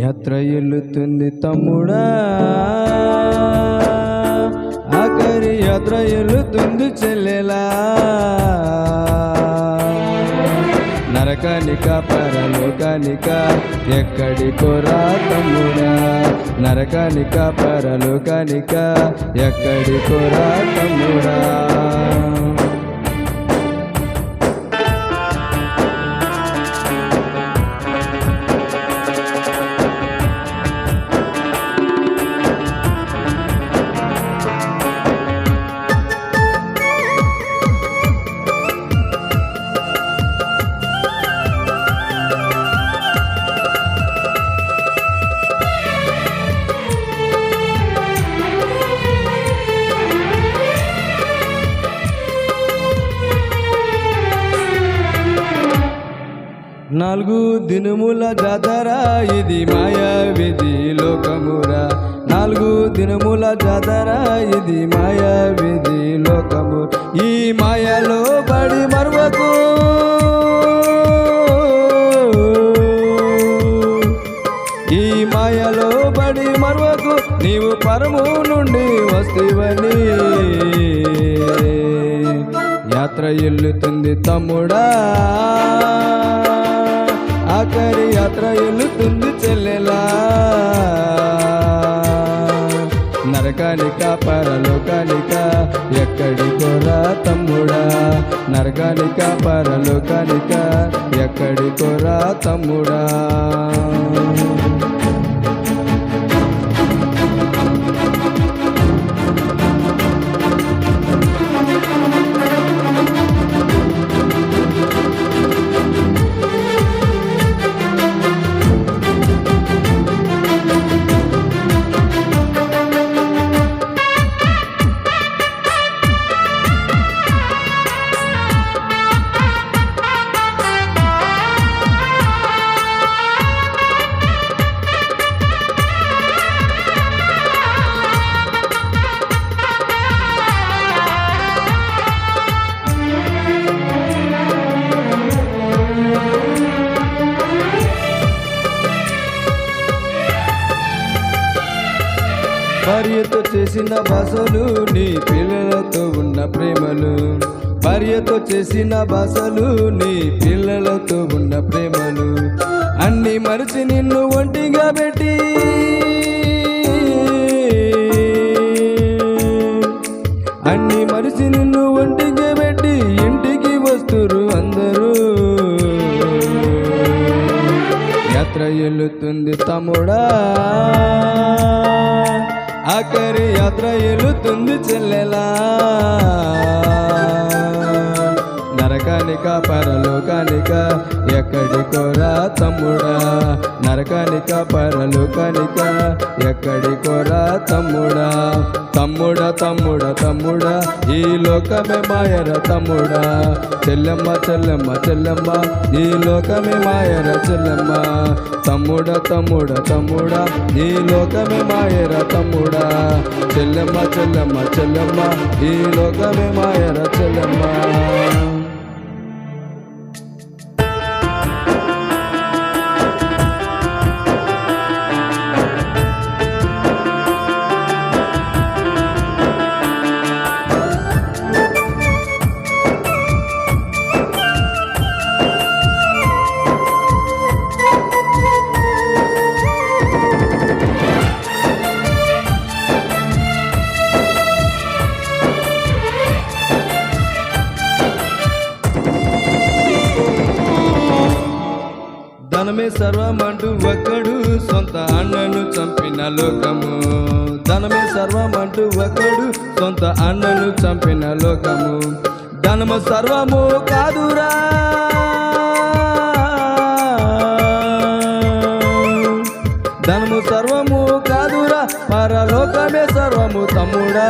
యాత్ర ఎల్లుతుంది తమ్ముడా, ఆఖరి యాత్ర ఎల్లుతుంది చెల్లెలా. నరకానిక పరలోకానిక ఎక్కడికోరా తమ్ముడా, నరకానిక పరలోకానిక ఎక్కడికోరా తమ్ముడా. నాలుగు దినముల జాతర ఇది మాయా విధి లోకమురా, నాలుగు దినముల జాతర ఇది మాయా విధి లోకము. ఈ మాయలో పడి మరువకు, ఈ మాయలో పడి మరువకు, నీవు పరము నుండి వస్తేవని. యాత్ర ఎల్లుతుంది తమ్ముడా, ఆఖరి యాత్ర ఎల్లుతుంది చెల్లెలా. నరకానిక పరలోకానిక ఎక్కడికోరా తమ్ముడా, నరకానిక పరలోకానిక ఎక్కడికోరా తమ్ముడా. భార్యతో చేసిన భాషలు నీ పిల్లలతో ఉన్న ప్రేమలు, భార్యతో చేసిన భాషలు నీ పిల్లలతో ఉన్న ప్రేమలు అన్ని మరిచి నిన్ను ఒంటిగా పెట్టి, అన్ని మరిచి నిన్ను ఒంటిగా పెట్టి ఇంటికి వస్తురు అందరూ. యాత్ర ఎల్లుతుంది తమ్ముడా, ఆఖరి యాత్ర ఎల్లుతుంది చెల్లెలా. నరకానిక పరలోకానిక ఎక్కడికోరా తమ్ముడా, నరకానిక పరలోకానిక ఎక్కడికోరా తమ్ముడా. తమ్ముడా తమ్ముడా తమ్ముడా ఈ లోకమే మాయర తమ్ముడా, చెల్లెమ్మ చెల్లెమ్మ చెల్లెమ్మ ఈ లోకమే మాయర చెల్లెమ్మ. తమ్ముడా తమ్ముడా తమ్ముడా ఈ లోకమే మాయర తమ్ముడా, చెల్లెమ్మ చెల్లెమ్మ చెల్లెమ్మ ఈ లోకమే మాయర చెల్లెమ్మ. ధనమే సర్వమంటూ ఒక్కడు సొంత అన్నను చంపిన లోకము, ధనమే సర్వమంటూ ఒక్కడు సొంత అన్నను చంపిన లోకము. ధనము సర్వము కాదురా, ధనము సర్వము కాదురా, పరలోకమే సర్వము తమ్ముడా.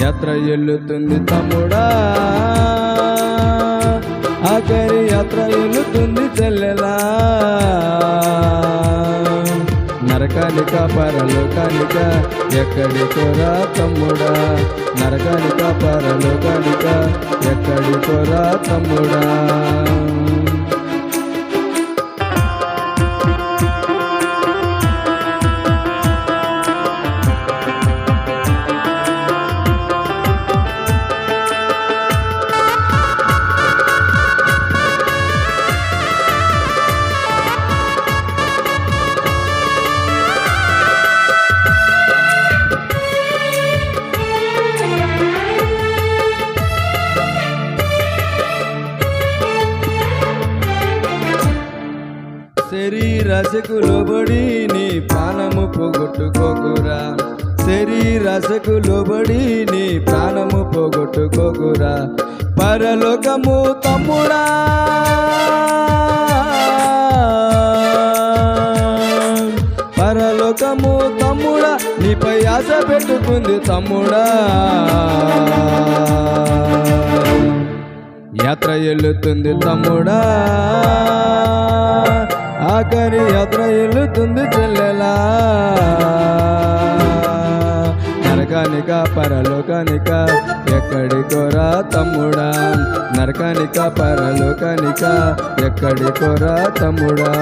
యాత్ర ఎల్లుతుంది తమ్ముడా, ఆఖరి యాత్ర ఎల్లుతుంది చెల్లెలా. నరకానిక పరలోకానిక ఎక్కడికోరా తమ్ముడా, నరకానిక పరలోకానిక ఎక్కడికోరా తమ్ముడా. శరీరాశకు లోబడి నీ ప్రాణము పోగొట్టుకోకురా, శరీరాశకు లోబడి నీ ప్రాణము పోగొట్టుకోకురా. పరలోకము తమ్ముడా, పరలోకము తమ్ముడా, నీపై ఆశ పెట్టుకుంది తమ్ముడా. యాత్ర ఎల్లుతుంది తమ్ముడా, ఆఖరి యాత్ర ఎల్లుతుంది చెల్లెలా. నరకానిక పరలోకానిక ఎక్కడికోరా తమ్ముడా, నరకానిక పరలోకానిక ఎక్కడికోరా తమ్ముడా.